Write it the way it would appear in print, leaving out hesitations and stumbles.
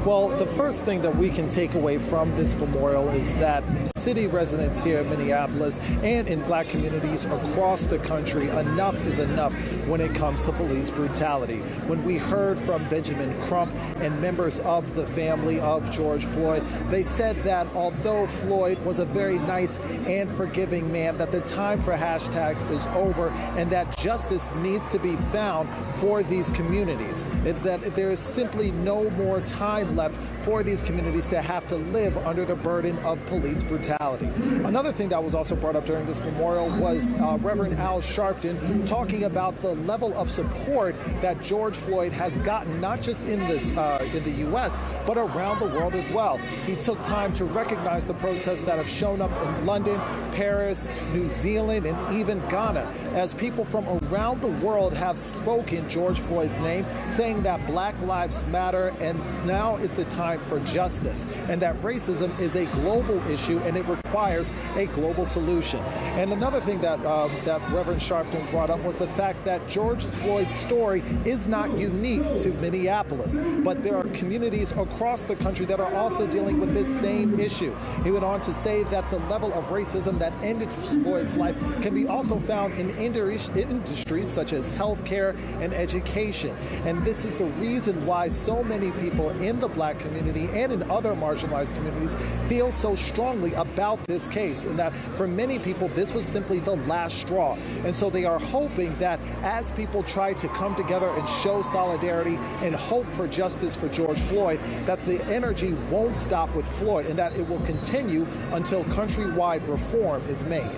Well, the first thing that we can take away from this memorial is that city residents here in Minneapolis and in black communities across the country, enough is enough when it comes to police brutality. When we heard from Benjamin Crump and members of the family of George Floyd, they said that although Floyd was a very nice and forgiving man, that the time for hashtags is over and that justice needs to be found for these communities. That there is simply no more time left for these communities to have to live under the burden of police brutality. Another thing that was also brought up during this memorial was Reverend Al Sharpton talking about the level of support that George Floyd has gotten, not just in the U.S., but around the world as well. He took time to recognize the protests that have shown up in London, Paris, New Zealand, and even Ghana, as people from around the world have spoken George Floyd's name, saying that Black Lives Matter and now is the time for justice, and that racism is a global issue and it requires a global solution. And another thing that Reverend Sharpton brought up was the fact that George Floyd's story is not unique to Minneapolis, but there are communities across the country that are also dealing with this same issue. He went on to say that the level of racism that ended Floyd's life can be also found in industries such as healthcare and education. And this is the reason why so many people in the black community and in other marginalized communities feel so strongly about this case, and that for many people this was simply the last straw. And so they are hoping that as people try to come together and show solidarity and hope for justice for George Floyd, that the energy won't stop with Floyd and that it will continue until countrywide reform is made.